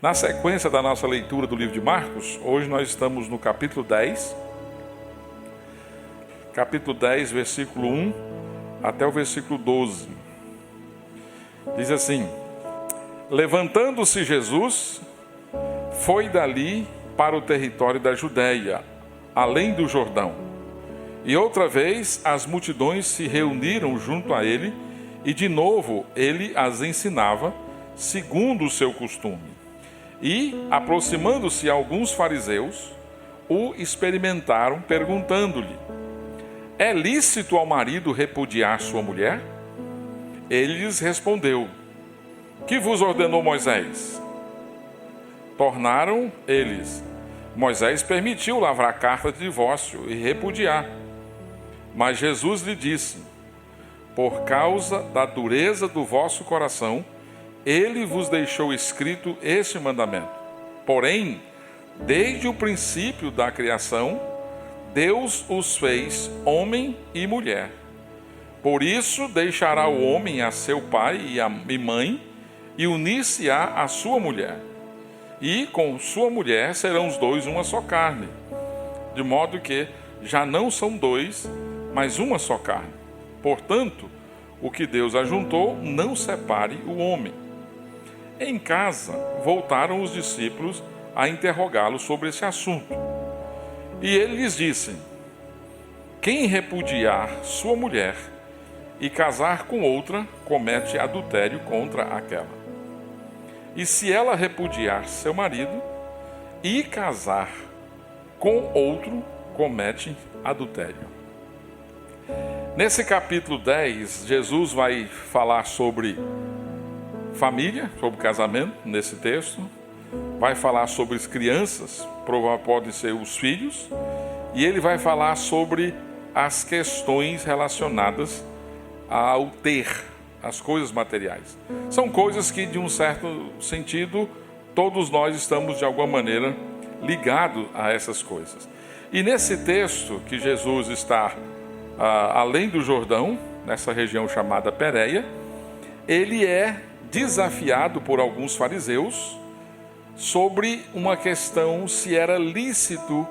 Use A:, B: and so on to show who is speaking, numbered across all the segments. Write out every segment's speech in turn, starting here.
A: Na sequência da nossa leitura do livro de Marcos, hoje nós estamos no capítulo 10, versículo 1 até o versículo 12. Diz assim: levantando-se Jesus, foi dali para o território da Judéia, além do Jordão. E outra vez as multidões se reuniram junto a ele, e de novo ele as ensinava, segundo o seu costume. E, aproximando-se alguns fariseus, o experimentaram, perguntando-lhe: é lícito ao marido repudiar sua mulher? Ele lhes respondeu: que vos ordenou Moisés? Tornaram eles: Moisés permitiu lavrar carta de divórcio e repudiar. Mas Jesus lhe disse: por causa da dureza do vosso coração, ele vos deixou escrito este mandamento. Porém, desde o princípio da criação, Deus os fez homem e mulher. Por isso deixará o homem a seu pai e mãe, e unir-se-á à sua mulher. E com sua mulher serão os dois uma só carne. De modo que já não são dois, mas uma só carne. Portanto, o que Deus ajuntou, não separe o homem. Em casa, voltaram os discípulos a interrogá-lo sobre esse assunto. E ele lhes disse: quem repudiar sua mulher e casar com outra, comete adultério contra aquela. E se ela repudiar seu marido e casar com outro, comete adultério. Nesse capítulo 10, Jesus vai falar sobre família, sobre casamento, nesse texto. Vai falar sobre as crianças, podem ser os filhos. E ele vai falar sobre as questões relacionadas ao ter, as coisas materiais. São coisas que, de um certo sentido, todos nós estamos, de alguma maneira, ligados a essas coisas. E nesse texto que Jesus está além do Jordão, nessa região chamada Pérea, ele é desafiado por alguns fariseus sobre uma questão se era lícito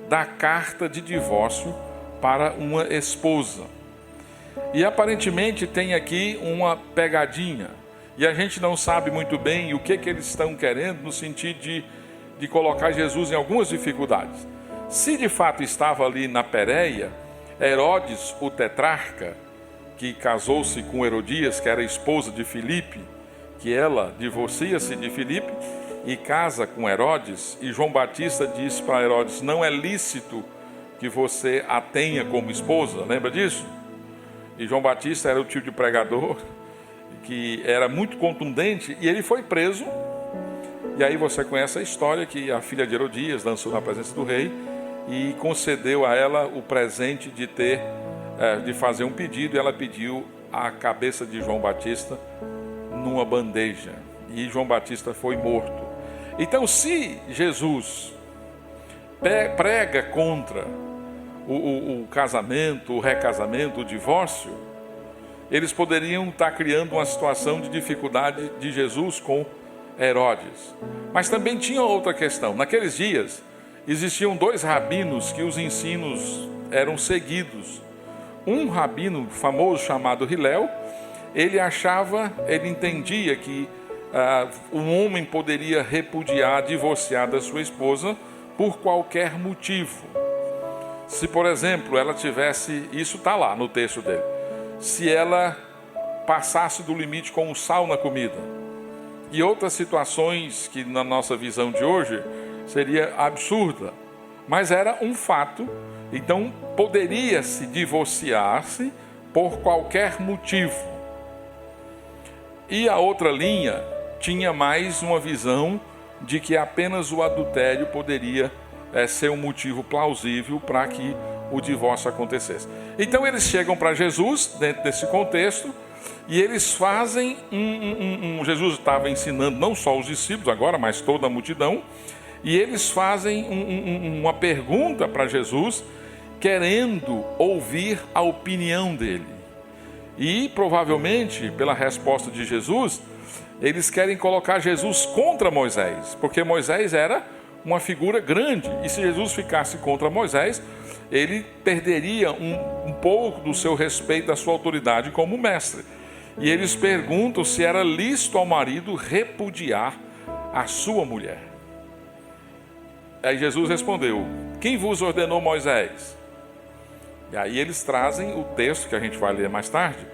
A: dar carta de divórcio para uma esposa. E aparentemente tem aqui uma pegadinha, e a gente não sabe muito bem o que eles estão querendo, no sentido de colocar Jesus em algumas dificuldades. Se de fato estava ali na Pérea, Herodes, o tetrarca, que casou-se com Herodias, que era esposa de Filipe, que ela divorcia-se de Filipe e casa com Herodes, e João Batista diz para Herodes: não é lícito que você a tenha como esposa, lembra disso? E João Batista era o tipo de pregador que era muito contundente, e ele foi preso. E aí você conhece a história que a filha de Herodias dançou na presença do rei e concedeu a ela o presente de fazer um pedido, e ela pediu a cabeça de João Batista numa bandeja, e João Batista foi morto. Então, se Jesus prega contra o casamento, o recasamento, o divórcio, eles poderiam estar criando uma situação de dificuldade de Jesus com Herodes. Mas também tinha outra questão. Naqueles dias existiam dois rabinos que os ensinos eram seguidos. Um rabino famoso chamado Hilel, ele entendia que um homem poderia repudiar, divorciar da sua esposa por qualquer motivo. Se, por exemplo, ela tivesse, isso está lá no texto dele, se ela passasse do limite com o sal na comida, e outras situações que na nossa visão de hoje seria absurda, mas era um fato. Então poderia-se divorciar-se por qualquer motivo. E a outra linha tinha mais uma visão de que apenas o adultério poderia ser um motivo plausível para que o divórcio acontecesse. Então eles chegam para Jesus dentro desse contexto, e eles fazem Jesus estava ensinando não só os discípulos agora, mas toda a multidão, e eles fazem uma pergunta para Jesus, querendo ouvir a opinião dele. E provavelmente, pela resposta de Jesus, eles querem colocar Jesus contra Moisés, porque Moisés era uma figura grande, e se Jesus ficasse contra Moisés, ele perderia um pouco do seu respeito, da sua autoridade como mestre. E eles perguntam se era lícito ao marido repudiar a sua mulher. Aí Jesus respondeu: quem vos ordenou, Moisés? E aí eles trazem o texto que a gente vai ler mais tarde,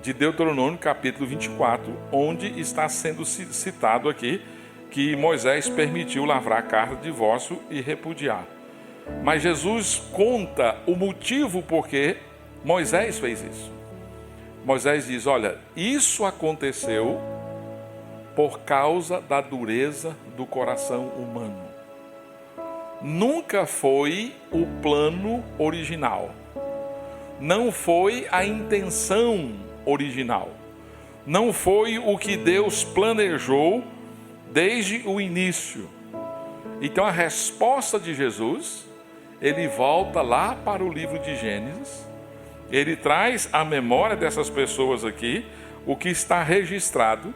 A: de Deuteronômio capítulo 24, onde está sendo citado aqui que Moisés permitiu lavrar a carta de divórcio e repudiar. Mas Jesus conta o motivo por que Moisés fez isso. Moisés diz: olha, isso aconteceu por causa da dureza do coração humano. Nunca foi o plano original. Não foi a intenção original. Não foi o que Deus planejou desde o início. Então a resposta de Jesus, ele volta lá para o livro de Gênesis, ele traz à memória dessas pessoas aqui o que está registrado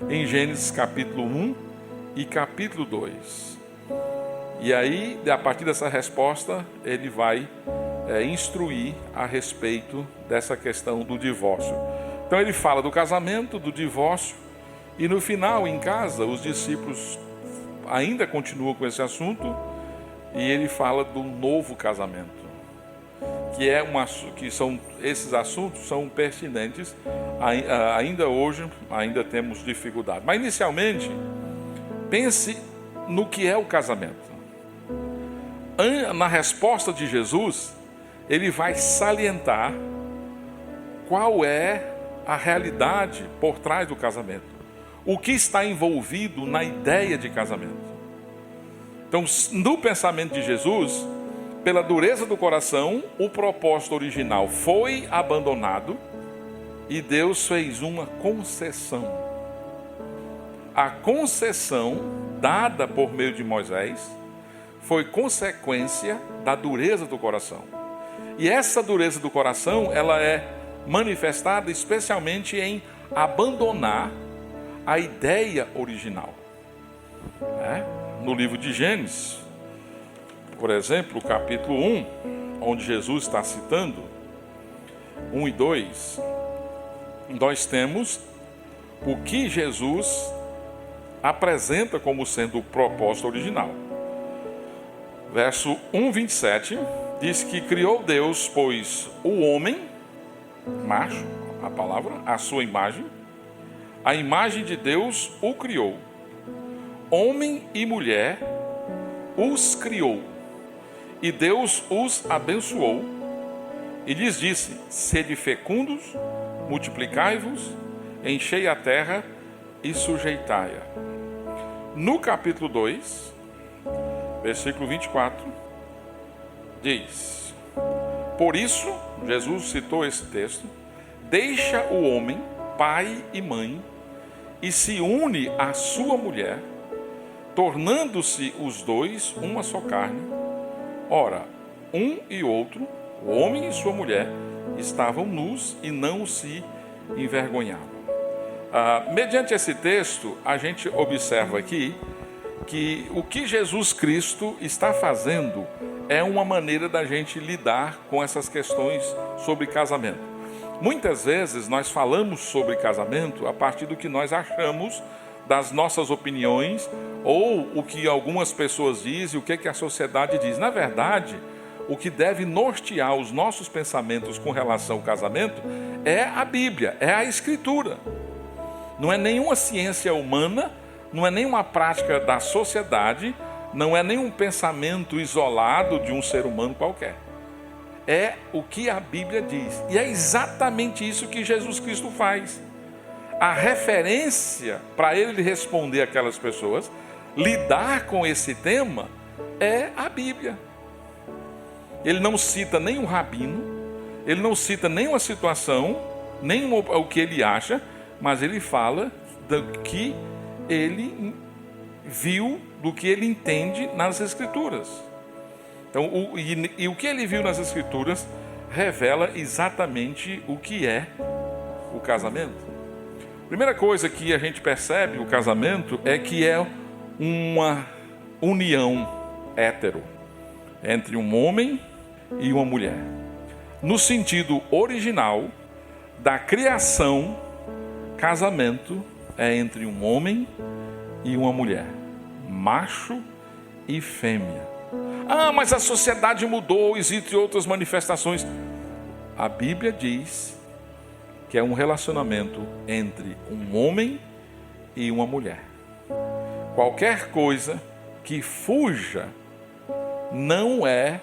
A: em Gênesis capítulo 1 e capítulo 2. E aí, a partir dessa resposta, ele vai instruir a respeito dessa questão do divórcio. Então ele fala do casamento, do divórcio, e no final, em casa, os discípulos ainda continuam com esse assunto, e ele fala do novo casamento, que são esses assuntos são pertinentes ainda hoje, ainda temos dificuldade. Mas inicialmente, pense no que é o casamento. Na resposta de Jesus, ele vai salientar qual é a realidade por trás do casamento, o que está envolvido na ideia de casamento. Então, no pensamento de Jesus, pela dureza do coração, o propósito original foi abandonado e Deus fez uma concessão. A concessão dada por meio de Moisés foi consequência da dureza do coração. E essa dureza do coração, ela é manifestada especialmente em abandonar a ideia original. No livro de Gênesis, por exemplo, capítulo 1, onde Jesus está citando, 1 e 2, nós temos o que Jesus apresenta como sendo o propósito original. Verso 1, 27, diz que criou Deus, pois, o homem, macho, a palavra, a sua imagem, a imagem de Deus o criou. Homem e mulher os criou. E Deus os abençoou e lhes disse: sede fecundos, multiplicai-vos, enchei a terra e sujeitai-a. No capítulo 2, versículo 24, diz: por isso, Jesus citou esse texto, deixa o homem, pai e mãe, e se une à sua mulher, tornando-se os dois uma só carne. Ora, um e outro, o homem e sua mulher, estavam nus e não se envergonhavam. Mediante esse texto, a gente observa aqui que o que Jesus Cristo está fazendo é uma maneira da gente lidar com essas questões sobre casamento. Muitas vezes nós falamos sobre casamento a partir do que nós achamos, das nossas opiniões, ou o que algumas pessoas dizem, o que a sociedade diz. Na verdade, o que deve nortear os nossos pensamentos com relação ao casamento é a Bíblia, é a Escritura. Não é nenhuma ciência humana, não é nenhuma prática da sociedade, não é nenhum pensamento isolado de um ser humano qualquer. É o que a Bíblia diz. E é exatamente isso que Jesus Cristo faz. A referência para ele responder aquelas pessoas, lidar com esse tema, é a Bíblia. Ele não cita nenhum rabino, ele não cita nenhuma situação, nem o que ele acha, mas ele fala do que ele viu, do que ele entende nas Escrituras. Então, o que ele viu nas Escrituras revela exatamente o que é o casamento. Primeira coisa que a gente percebe o casamento é que é uma união hétero entre um homem e uma mulher. No sentido original da criação, casamento é entre um homem e uma mulher, macho e fêmea. Ah, mas a sociedade mudou, existem outras manifestações. A Bíblia diz que é um relacionamento entre um homem e uma mulher. Qualquer coisa que fuja não é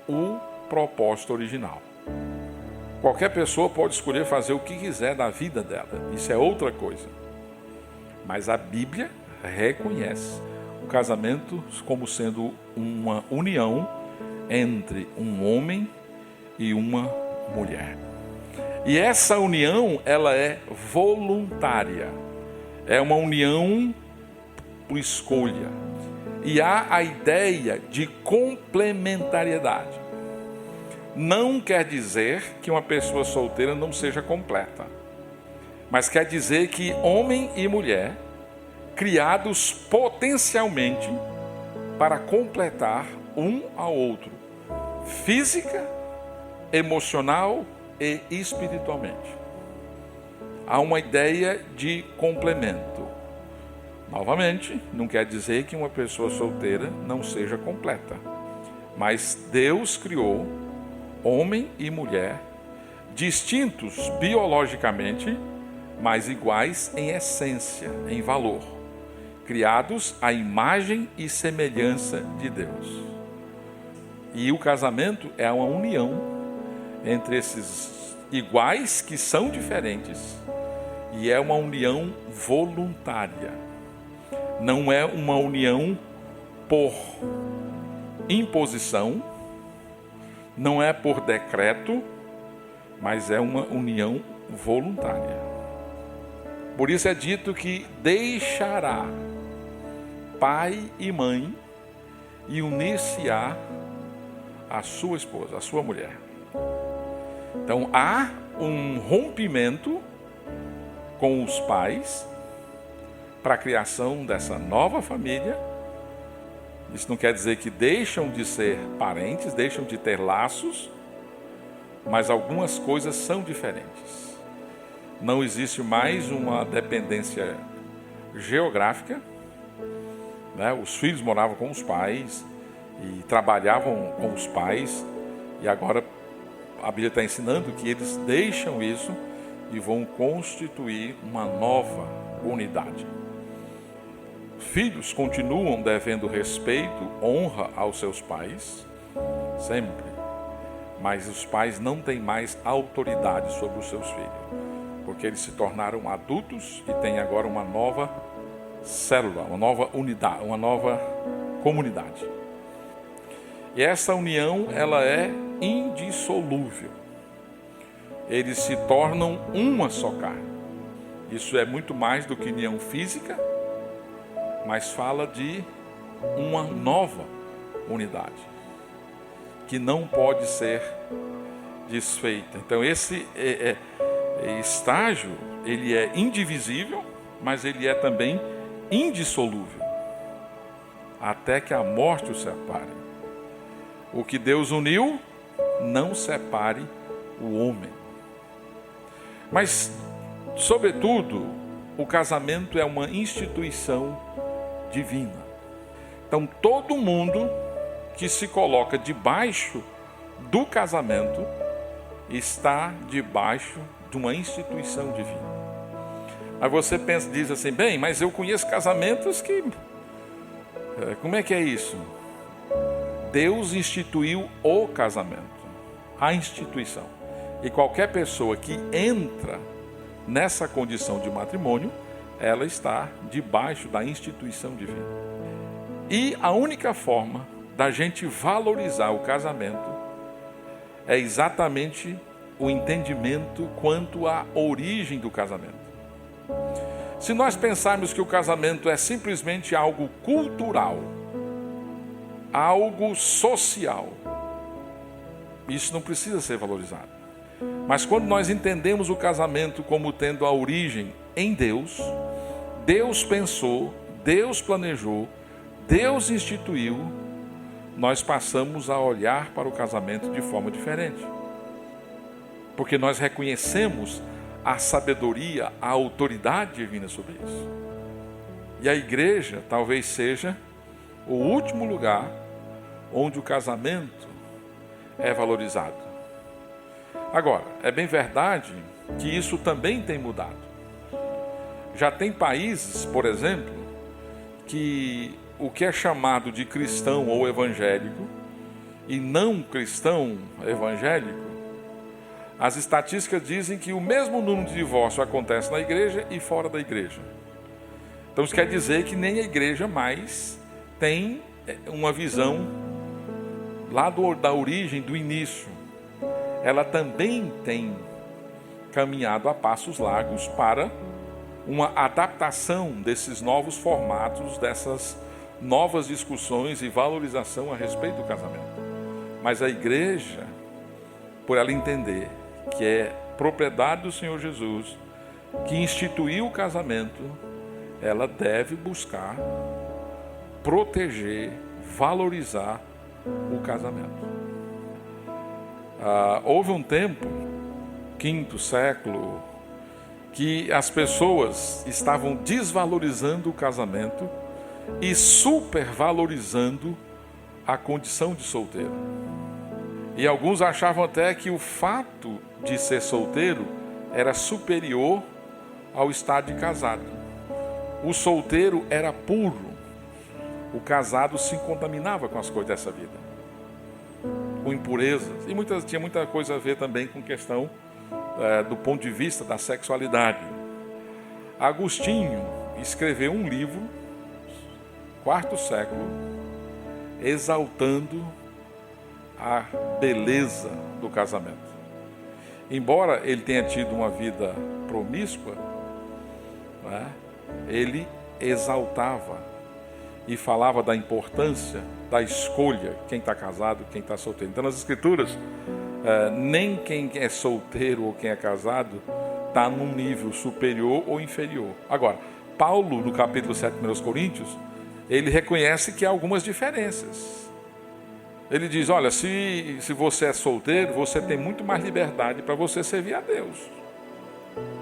A: o propósito original. Qualquer pessoa pode escolher fazer o que quiser da vida dela. Isso é outra coisa. Mas a Bíblia reconhece o casamento como sendo uma união entre um homem e uma mulher. E essa união, ela é voluntária. É uma união por escolha. E há a ideia de complementariedade. Não quer dizer que uma pessoa solteira não seja completa. Mas quer dizer que homem e mulher, criados potencialmente para completar um ao outro, física, emocional e espiritualmente. Há uma ideia de complemento. Novamente, não quer dizer que uma pessoa solteira não seja completa. Mas Deus criou homem e mulher, distintos biologicamente, mas iguais em essência, em valor, criados à imagem e semelhança de Deus. E o casamento é uma união entre esses iguais que são diferentes, e é uma união voluntária. Não é uma união por imposição, não é por decreto, mas é uma união voluntária. Por isso é dito que deixará pai e mãe e unir-se-á a sua esposa, a sua mulher. Então há um rompimento com os pais para a criação dessa nova família. Isso não quer dizer que deixam de ser parentes, deixam de ter laços, mas algumas coisas são diferentes. Não existe mais uma dependência geográfica, né? Os filhos moravam com os pais e trabalhavam com os pais, e agora a Bíblia está ensinando que eles deixam isso e vão constituir uma nova unidade. Filhos continuam devendo respeito, honra aos seus pais, sempre. Mas os pais não têm mais autoridade sobre os seus filhos, porque eles se tornaram adultos e têm agora uma nova célula, uma nova unidade, uma nova comunidade. E essa união, ela é indissolúvel. Eles se tornam uma só carne. Isso é muito mais do que união física, mas fala de uma nova unidade, que não pode ser desfeita. Então esse estágio, ele é indivisível, mas ele é também indissolúvel, até que a morte os separe. O que Deus uniu, não separe o homem. Mas, sobretudo, o casamento é uma instituição divina. Então, todo mundo que se coloca debaixo do casamento está debaixo de uma instituição divina. Aí você pensa, diz assim, bem, mas eu conheço casamentos que... Como é que é isso? Deus instituiu o casamento, a instituição. E qualquer pessoa que entra nessa condição de matrimônio, ela está debaixo da instituição divina. E a única forma da gente valorizar o casamento é exatamente o entendimento quanto à origem do casamento. Se nós pensarmos que o casamento é simplesmente algo cultural, algo social, isso não precisa ser valorizado. Mas quando nós entendemos o casamento como tendo a origem em Deus, Deus pensou, Deus planejou, Deus instituiu, nós passamos a olhar para o casamento de forma diferente. Porque nós reconhecemos a sabedoria, a autoridade divina sobre isso. E a igreja talvez seja o último lugar onde o casamento é valorizado. Agora, é bem verdade que isso também tem mudado. Já tem países, por exemplo, que o que é chamado de cristão ou evangélico e não cristão evangélico, as estatísticas dizem que o mesmo número de divórcio acontece na igreja e fora da igreja. Então isso quer dizer que nem a igreja mais tem uma visão lá da origem, do início. Ela também tem caminhado a passos largos para uma adaptação desses novos formatos, dessas novas discussões e valorização a respeito do casamento. Mas a igreja, por ela entender que é propriedade do Senhor Jesus, que instituiu o casamento, ela deve buscar proteger, valorizar o casamento. Houve um tempo, quinto século, que as pessoas estavam desvalorizando o casamento e supervalorizando a condição de solteiro. E alguns achavam até que o fato de ser solteiro era superior ao estado de casado. O solteiro era puro, o casado se contaminava com as coisas dessa vida, com impurezas, e tinha muita coisa a ver também com questão do ponto de vista da sexualidade. Agostinho escreveu um livro, quarto século, exaltando a beleza do casamento. Embora ele tenha tido uma vida promíscua, ele exaltava e falava da importância da escolha, quem está casado, quem está solteiro. Então, nas Escrituras, nem quem é solteiro ou quem é casado está num nível superior ou inferior. Agora, Paulo, no capítulo 7 de 1 Coríntios, ele reconhece que há algumas diferenças. Ele diz, olha, se você é solteiro, você tem muito mais liberdade para você servir a Deus.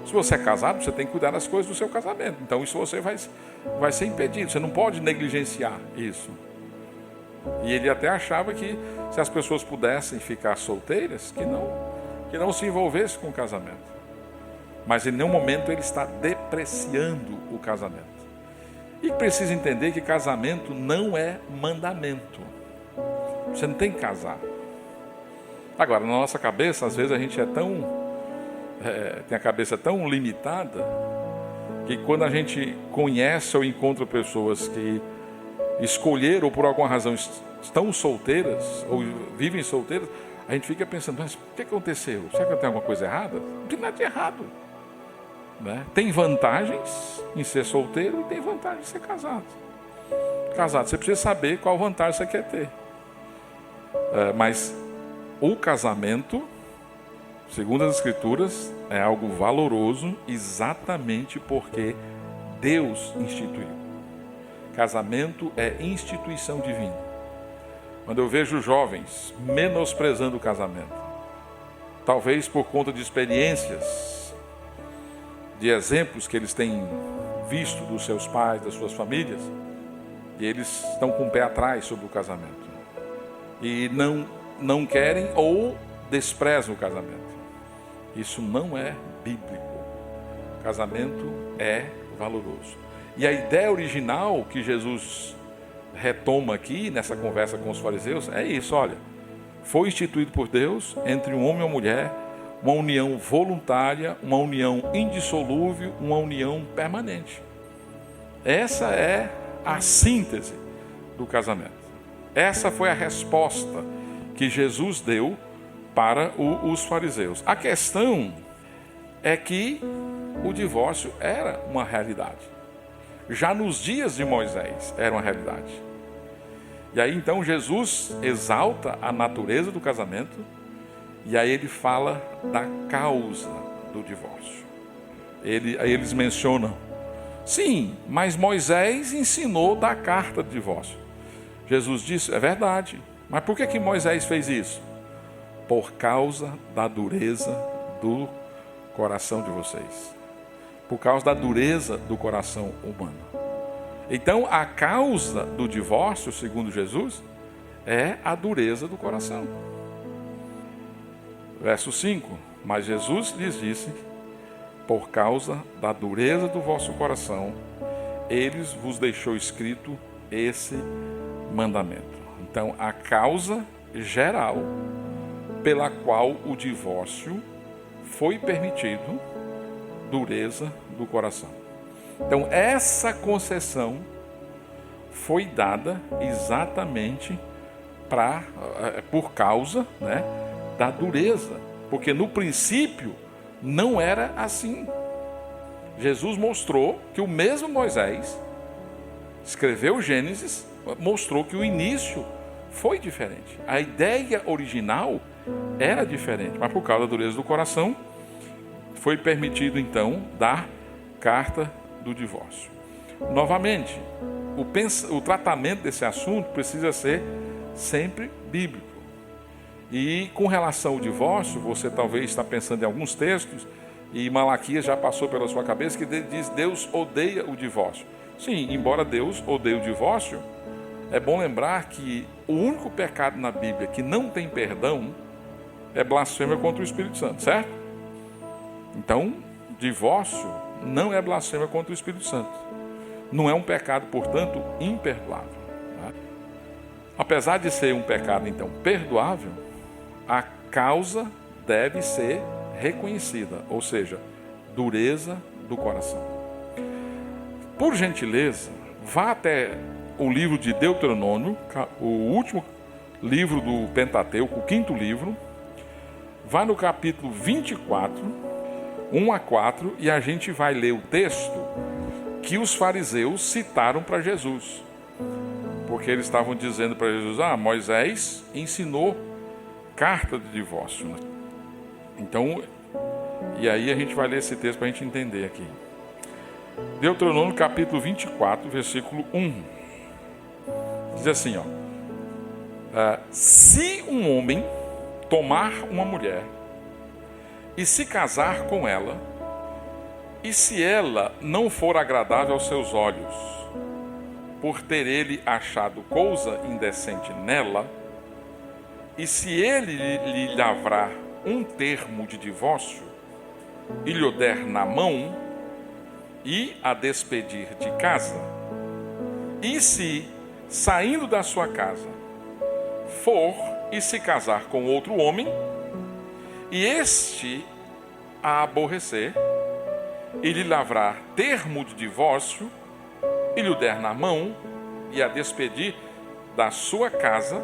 A: Se você é casado, você tem que cuidar das coisas do seu casamento. Então isso você vai ser impedido. Você não pode negligenciar isso. E ele até achava que se as pessoas pudessem ficar solteiras, que não se envolvessem com o casamento. Mas em nenhum momento ele está depreciando o casamento. E precisa entender que casamento não é mandamento. Você não tem que casar. Agora, na nossa cabeça, às vezes a gente tem a cabeça tão limitada, que quando a gente conhece ou encontra pessoas que escolheram ou por alguma razão estão solteiras ou vivem solteiras, a gente fica pensando, mas o que aconteceu? Será que eu tenho alguma coisa errada? Não tem nada de errado. Tem vantagens em ser solteiro e tem vantagem em ser casado. Casado, você precisa saber qual vantagem você quer ter. Mas o casamento, segundo as Escrituras, é algo valoroso exatamente porque Deus instituiu. Casamento é instituição divina. Quando eu vejo jovens menosprezando o casamento, talvez por conta de experiências, de exemplos que eles têm visto dos seus pais, das suas famílias, e eles estão com o pé atrás sobre o casamento. E não querem ou desprezam o casamento. Isso não é bíblico. O casamento é valoroso. E a ideia original que Jesus retoma aqui nessa conversa com os fariseus é isso, olha. Foi instituído por Deus entre um homem e uma mulher, uma união voluntária, uma união indissolúvel, uma união permanente. Essa é a síntese do casamento. Essa foi a resposta que Jesus deu para os fariseus. A questão é que o divórcio era uma realidade. Já nos dias de Moisés era uma realidade. E aí então Jesus exalta a natureza do casamento e aí ele fala da causa do divórcio. Aí eles mencionam: sim, mas Moisés ensinou da carta de divórcio. Jesus disse: é verdade, mas por que Moisés fez isso? Por causa da dureza do coração de vocês. Por causa da dureza do coração humano. Então, a causa do divórcio, segundo Jesus, é a dureza do coração. Verso 5: mas Jesus lhes disse: por causa da dureza do vosso coração, eles vos deixou escrito esse mandamento. Então, a causa geral pela qual o divórcio foi permitido, dureza do coração. Então, essa concessão foi dada exatamente por causa, da dureza, porque no princípio não era assim. Jesus mostrou que o mesmo Moisés escreveu Gênesis, mostrou que o início foi diferente. A ideia original era diferente, mas por causa da dureza do coração, foi permitido então dar carta do divórcio. Novamente, o tratamento desse assunto precisa ser sempre bíblico. E com relação ao divórcio, você talvez está pensando em alguns textos, e Malaquias já passou pela sua cabeça, que diz: Deus odeia o divórcio. Sim, embora Deus odeie o divórcio, é bom lembrar que o único pecado na Bíblia que não tem perdão é blasfêmia contra o Espírito Santo, certo? Então, divórcio não é blasfêmia contra o Espírito Santo. Não é um pecado, portanto, imperdoável. Apesar de ser um pecado, então, perdoável, a causa deve ser reconhecida, ou seja, dureza do coração. Por gentileza, vá até o livro de Deuteronômio, o último livro do Pentateuco, o quinto livro. Vá no capítulo 24, 1 a 4, e a gente vai ler o texto que os fariseus citaram para Jesus. Porque eles estavam dizendo para Jesus: Moisés ensinou carta de divórcio. Então, e aí a gente vai ler esse texto para a gente entender aqui. Deuteronômio capítulo 24, versículo 1. Diz assim, se um homem tomar uma mulher e se casar com ela, e se ela não for agradável aos seus olhos, por ter ele achado coisa indecente nela, e se ele lhe lavrar um termo de divórcio e lhe o der na mão e a despedir de casa, e se, saindo da sua casa, for e se casar com outro homem, e este a aborrecer, e lhe lavrar termo de divórcio, e lhe o der na mão, e a despedir da sua casa,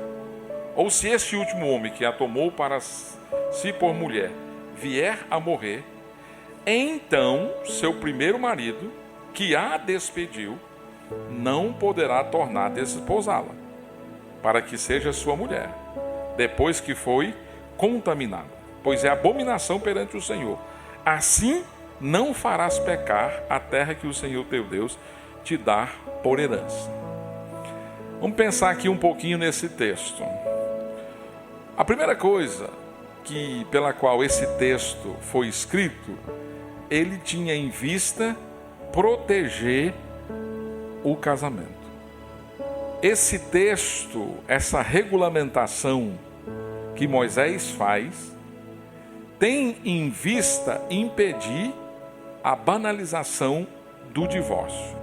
A: ou se este último homem que a tomou para si por mulher vier a morrer, então seu primeiro marido, que a despediu, não poderá tornar a desposá-la, para que seja sua mulher, depois que foi contaminada, pois é abominação perante o Senhor. Assim não farás pecar a terra que o Senhor teu Deus te dá por herança. Vamos pensar aqui um pouquinho nesse texto. A primeira coisa pela qual esse texto foi escrito, ele tinha em vista proteger o casamento. Esse texto, essa regulamentação que Moisés faz, tem em vista impedir a banalização do divórcio,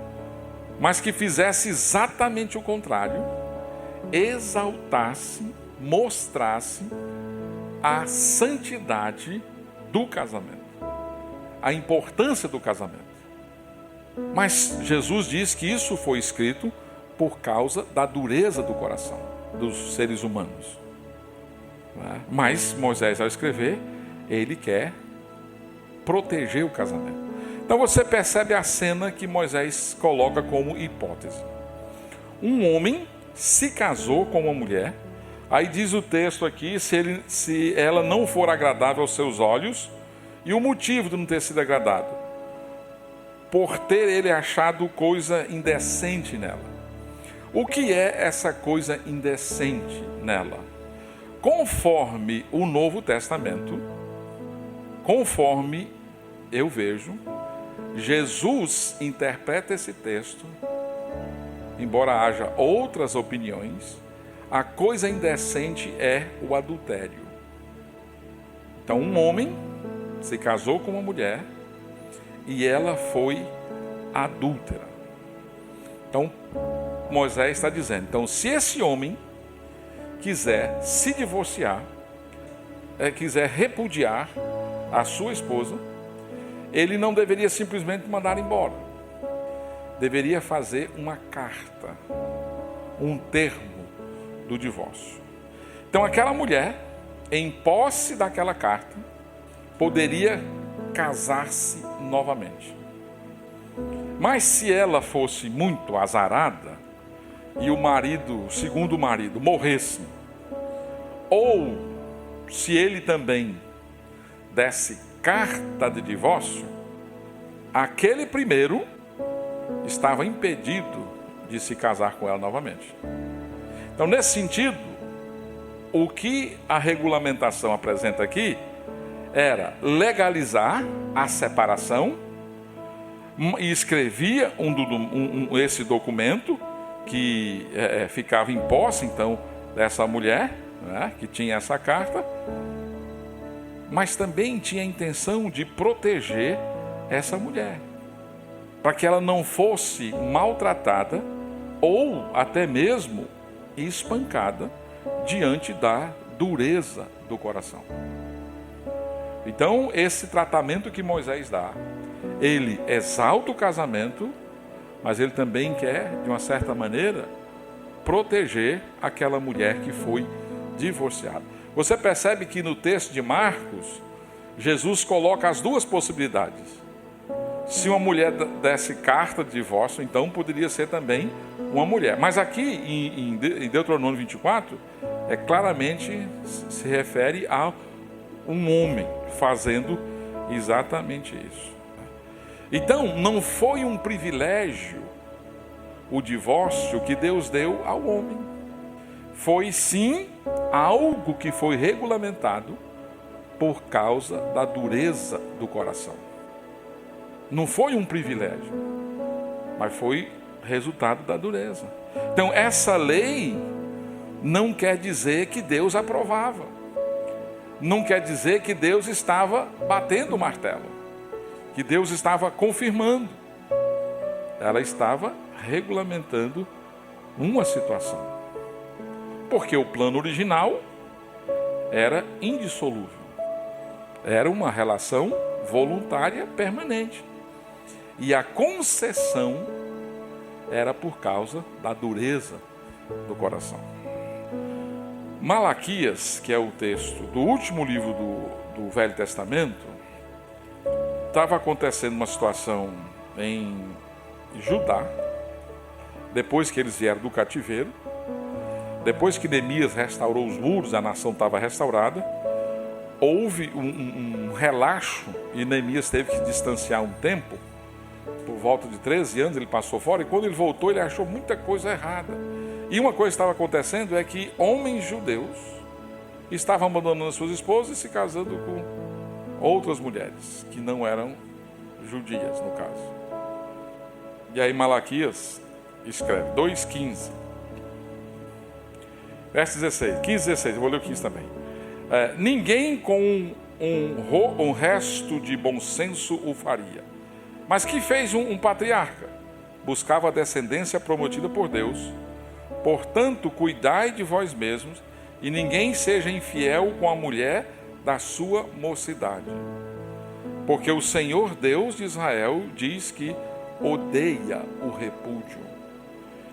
A: mas que fizesse exatamente o contrário, exaltasse, mostrasse a santidade do casamento, a importância do casamento. Mas Jesus diz que isso foi escrito por causa da dureza do coração dos seres humanos. Mas Moisés, ao escrever, ele quer proteger o casamento. Então você percebe a cena que Moisés coloca como hipótese. Um homem se casou com uma mulher, aí diz o texto aqui, se ela não for agradável aos seus olhos, e o motivo de não ter sido agradado, por ter ele achado coisa indecente nela. O que é essa coisa indecente nela? Conforme o Novo Testamento, conforme eu vejo, Jesus interpreta esse texto, embora haja outras opiniões, a coisa indecente é o adultério. Então, um homem se casou com uma mulher e ela foi adúltera. Então, Moisés está dizendo, então, se esse homem quiser se divorciar, quiser repudiar a sua esposa, ele não deveria simplesmente mandar embora. Deveria fazer uma carta, um termo do divórcio. Então, aquela mulher, em posse daquela carta, poderia casar-se novamente. Mas se ela fosse muito azarada e o marido, segundo o marido, morresse, ou se ele também desse carta de divórcio, aquele primeiro estava impedido de se casar com ela novamente. Então, nesse sentido, o que a regulamentação apresenta aqui era legalizar a separação e escrevia esse documento que ficava em posse, então, dessa mulher, né, que tinha essa carta, mas também tinha a intenção de proteger essa mulher, para que ela não fosse maltratada ou até mesmo espancada diante da dureza do coração. Então, esse tratamento que Moisés dá, ele exalta o casamento, mas ele também quer, de uma certa maneira, proteger aquela mulher que foi divorciada. Você percebe que no texto de Marcos, Jesus coloca as duas possibilidades. Se uma mulher desse carta de divórcio, então poderia ser também uma mulher. Mas aqui em Deuteronômio 24, claramente se refere a um homem fazendo exatamente isso. Então, não foi um privilégio o divórcio que Deus deu ao homem. Foi sim algo que foi regulamentado por causa da dureza do coração. Não foi um privilégio, mas foi resultado da dureza. Então, essa lei não quer dizer que Deus aprovava. Não quer dizer que Deus estava batendo o martelo, que Deus estava confirmando. Ela estava regulamentando uma situação. Porque o plano original era indissolúvel. Era uma relação voluntária permanente. E a concessão era por causa da dureza do coração. Malaquias, que é o texto do último livro do Velho Testamento, estava acontecendo uma situação em Judá, depois que eles vieram do cativeiro, depois que Neemias restaurou os muros, a nação estava restaurada, houve um relaxo e Neemias teve que distanciar um tempo. Por volta de 13 anos ele passou fora, e quando ele voltou ele achou muita coisa errada. E uma coisa que estava acontecendo é que homens judeus estavam abandonando suas esposas e se casando com outras mulheres, que não eram judias, no caso. E aí Malaquias escreve, 2,15. Verso 16, 15, 16, eu vou ler o 15 também. Ninguém com um resto de bom senso o faria. Mas que fez um patriarca? Buscava a descendência prometida por Deus. Portanto, cuidai de vós mesmos, e ninguém seja infiel com a mulher da sua mocidade. Porque o Senhor Deus de Israel diz que odeia o repúdio.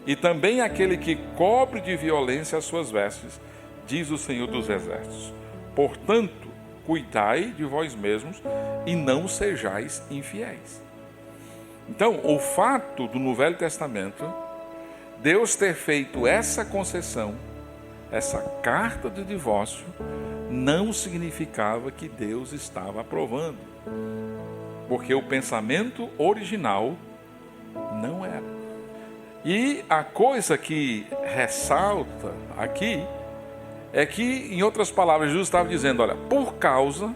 A: E também aquele que cobre de violência as suas vestes, diz o Senhor dos Exércitos. Portanto, cuidai de vós mesmos e não sejais infiéis. Então, o fato do no Velho Testamento, Deus ter feito essa concessão, essa carta de divórcio, não significava que Deus estava aprovando. porque o pensamento original não era. E a coisa que ressalta aqui é que, em outras palavras, Jesus estava dizendo, olha, por causa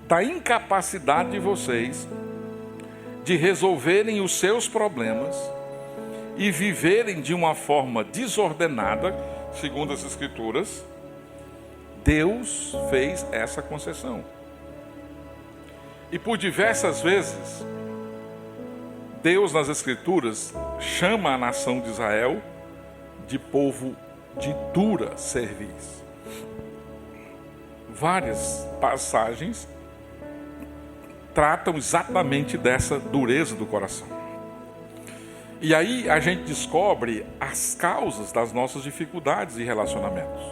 A: da incapacidade de vocês de resolverem os seus problemas e viverem de uma forma desordenada, segundo as Escrituras, Deus fez essa concessão. E por diversas vezes, Deus nas Escrituras chama a nação de Israel de povo de dura cerviz. Várias passagens tratam exatamente dessa dureza do coração. E aí a gente descobre as causas das nossas dificuldades e relacionamentos,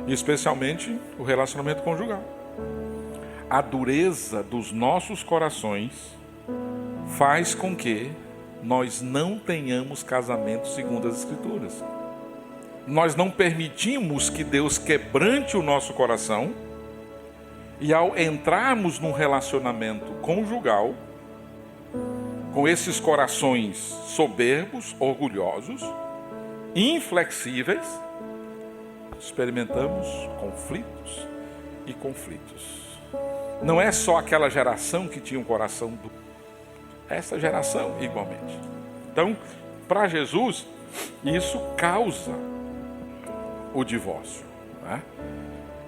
A: especialmente o relacionamento conjugal. A dureza dos nossos corações faz com que nós não tenhamos casamento segundo as Escrituras. Nós não permitimos que Deus quebrante o nosso coração, e ao entrarmos num relacionamento conjugal, com esses corações soberbos, orgulhosos, inflexíveis, experimentamos conflitos e conflitos. Não é só aquela geração que tinha um coração duro, essa geração igualmente. Então, para Jesus, isso causa o divórcio, né?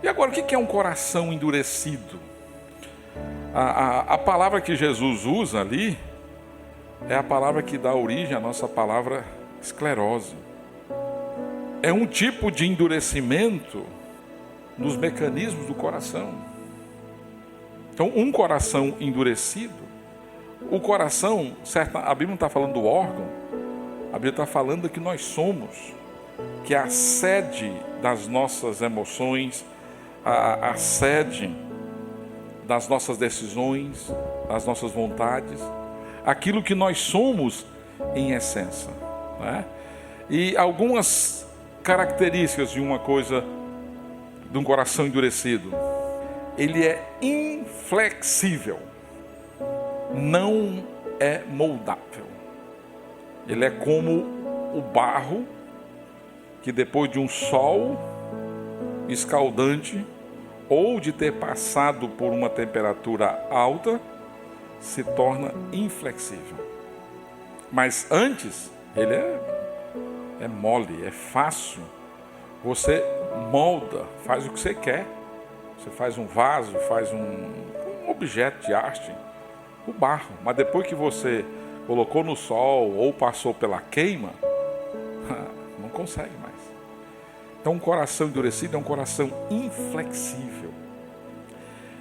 A: E agora, o que é um coração endurecido? A palavra que Jesus usa ali é a palavra que dá origem à nossa palavra esclerose. É um tipo de endurecimento nos mecanismos do coração. Então, um coração endurecido, o coração, certo, a Bíblia não está falando do órgão, a Bíblia está falando que nós somos, que é a sede das nossas emoções, a sede das nossas decisões, das nossas vontades, aquilo que nós somos em essência, né? E algumas características de uma coisa, de um coração endurecido: ele é inflexível, não é moldável. Ele é como o barro que depois de um sol escaldante ou de ter passado por uma temperatura alta, se torna inflexível. Mas antes, ele é mole, é fácil. Você molda, faz o que você quer. Você faz um vaso, faz um objeto de arte, o barro. Mas depois que você colocou no sol ou passou pela queima, não consegue mais. Então, um coração endurecido é um coração inflexível.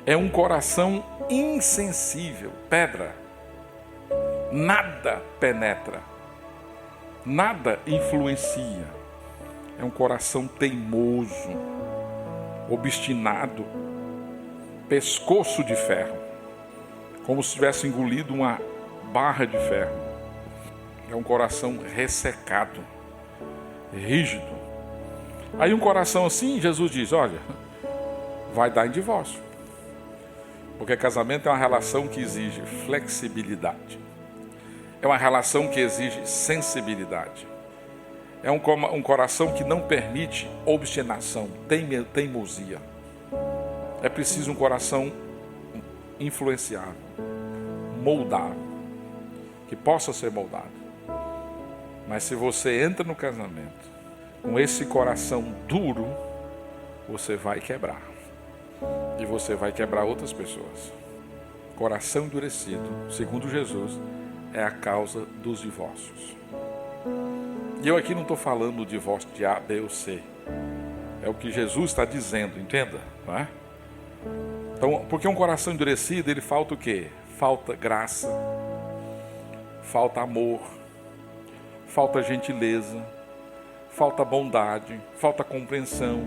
A: É um coração insensível, pedra. Nada penetra. Nada influencia. É um coração teimoso, obstinado, pescoço de ferro, como se tivesse engolido uma barra de ferro. É um coração ressecado, rígido. Aí um coração assim, Jesus diz, olha, vai dar em divórcio. Porque casamento é uma relação que exige flexibilidade. É uma relação que exige sensibilidade. É um coração que não permite obstinação, teimosia. É preciso um coração influenciável, moldável, que possa ser moldado. Mas se você entra no casamento com esse coração duro, você vai quebrar. E você vai quebrar outras pessoas. Coração endurecido, segundo Jesus, é a causa dos divórcios. E eu aqui não estou falando do divórcio de A, B ou C. É o que Jesus está dizendo, entenda, não é? Então, porque um coração endurecido, ele falta o quê? Falta graça, falta amor, falta gentileza, falta bondade, falta compreensão.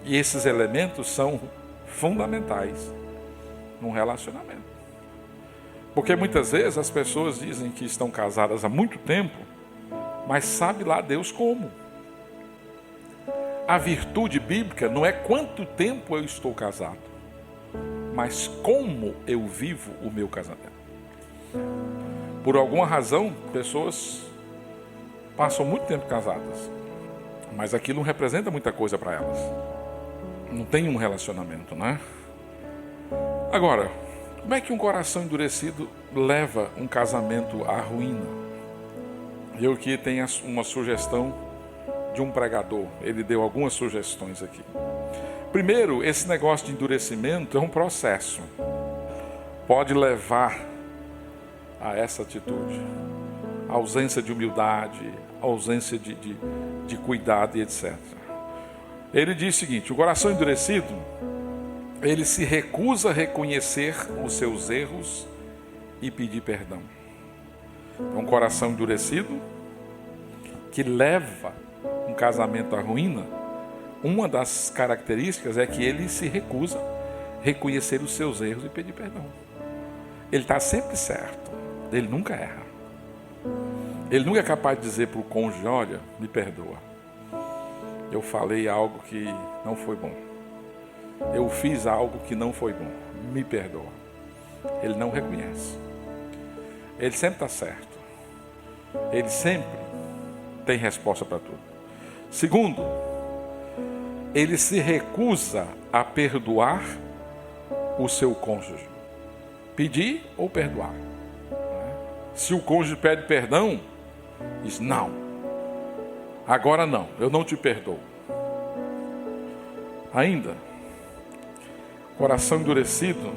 A: E esses elementos são fundamentais num relacionamento. Porque muitas vezes as pessoas dizem que estão casadas há muito tempo, mas sabe lá Deus como. A virtude bíblica não é quanto tempo eu estou casado. mas como eu vivo o meu casamento. Por alguma razão, pessoas passam muito tempo casadas, mas aquilo não representa muita coisa para elas. Não tem um relacionamento, né? Agora, como é que um coração endurecido leva um casamento à ruína? Eu aqui tenho uma sugestão de um pregador. Ele deu algumas sugestões aqui. Primeiro, esse negócio de endurecimento é um processo. Pode levar a essa atitude. A ausência de humildade, a ausência de cuidado e etc. Ele diz o seguinte: o coração endurecido, ele se recusa a reconhecer os seus erros e pedir perdão. É um coração endurecido que leva um casamento à ruína. Uma das características é que ele se recusa a reconhecer os seus erros e pedir perdão. Ele está sempre certo, ele nunca erra. Ele nunca é capaz de dizer para o cônjuge: olha, me perdoa, eu falei algo que não foi bom, eu fiz algo que não foi bom, me perdoa. Ele não reconhece. Ele sempre está certo. Ele sempre tem resposta para tudo. Segundo, ele se recusa a perdoar o seu cônjuge. Pedir ou perdoar. Se o cônjuge pede perdão, diz: não, agora não, eu não te perdoo. Ainda, coração endurecido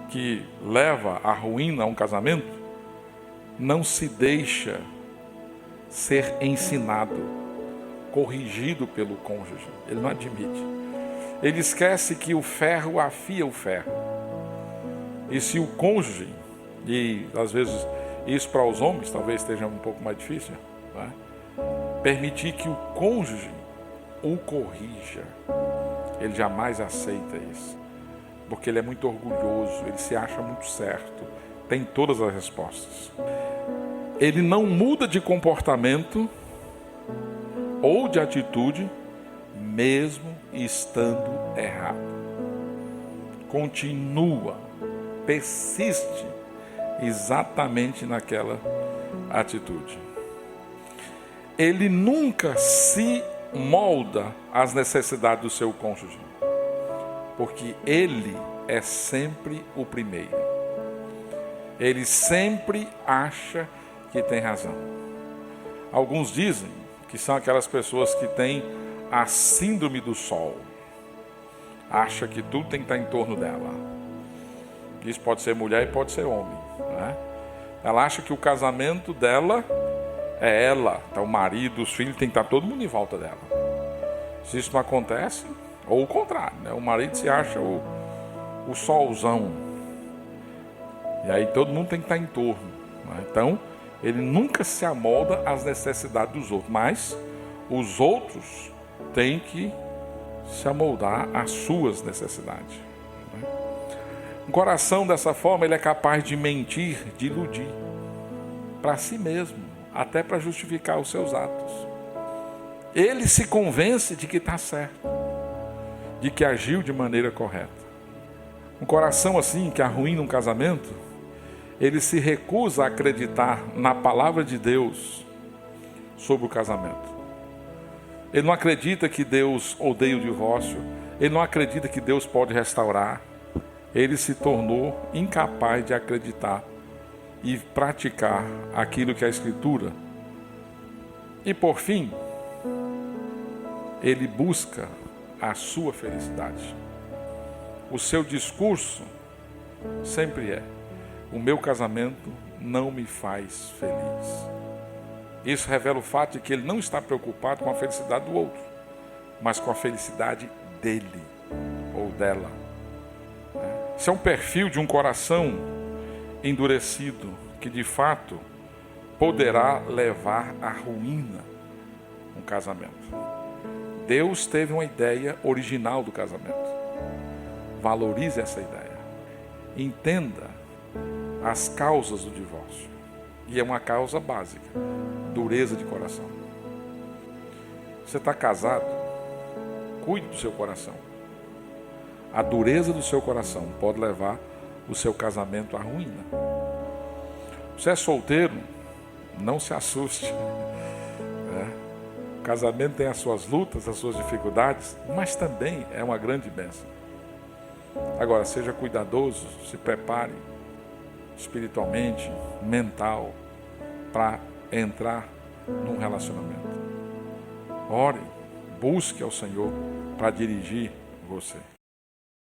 A: que leva à ruína um casamento, não se deixa ser ensinado, corrigido pelo cônjuge. Ele não admite. Ele esquece que o ferro afia o ferro. E se o cônjuge, e às vezes isso para os homens talvez esteja um pouco mais difícil, né? Permitir que o cônjuge o corrija, ele jamais aceita isso, porque ele é muito orgulhoso, ele se acha muito certo, tem todas as respostas. Ele não muda de comportamento ou de atitude, mesmo estando errado. Continua, persiste exatamente naquela atitude. Ele nunca se molda às necessidades do seu cônjuge, porque ele é sempre o primeiro. Ele sempre acha que tem razão. Alguns dizem que são aquelas pessoas que têm a síndrome do sol. Acha que tudo tem que estar em torno dela. Isso pode ser mulher e pode ser homem, né? Ela acha que o casamento dela é ela, tá, o marido, os filhos, tem que estar todo mundo em volta dela. Se isso não acontece, ou o contrário, né? O marido se acha o solzão. E aí todo mundo tem que estar em torno, né? Então, ele nunca se amolda às necessidades dos outros, mas os outros têm que se amoldar às suas necessidades, né? Um coração dessa forma, ele é capaz de mentir, de iludir para si mesmo, até para justificar os seus atos. Ele se convence de que está certo, de que agiu de maneira correta. Um coração assim, que arruína um casamento, ele se recusa a acreditar na palavra de Deus sobre o casamento. Ele não acredita que Deus odeia o divórcio. Ele não acredita que Deus pode restaurar. Ele se tornou incapaz de acreditar e praticar aquilo que é a Escritura. E por fim, ele busca a sua felicidade. O seu discurso sempre é: o meu casamento não me faz feliz. Isso revela o fato de que ele não está preocupado com a felicidade do outro, mas com a felicidade dele ou dela. Esse é um perfil de um coração endurecido que de fato poderá levar à ruína um casamento. Deus teve uma ideia original do casamento. Valorize essa ideia. Entenda as causas do divórcio. E é uma causa básica: dureza de coração. Você está casado? Cuide do seu coração. A dureza do seu coração pode levar o seu casamento à ruína. Você é solteiro? Não se assuste. O casamento tem as suas lutas, as suas dificuldades, mas também é uma grande bênção. Agora, seja cuidadoso, se prepare espiritualmente, mental, para entrar num relacionamento. Ore, busque ao Senhor para dirigir você.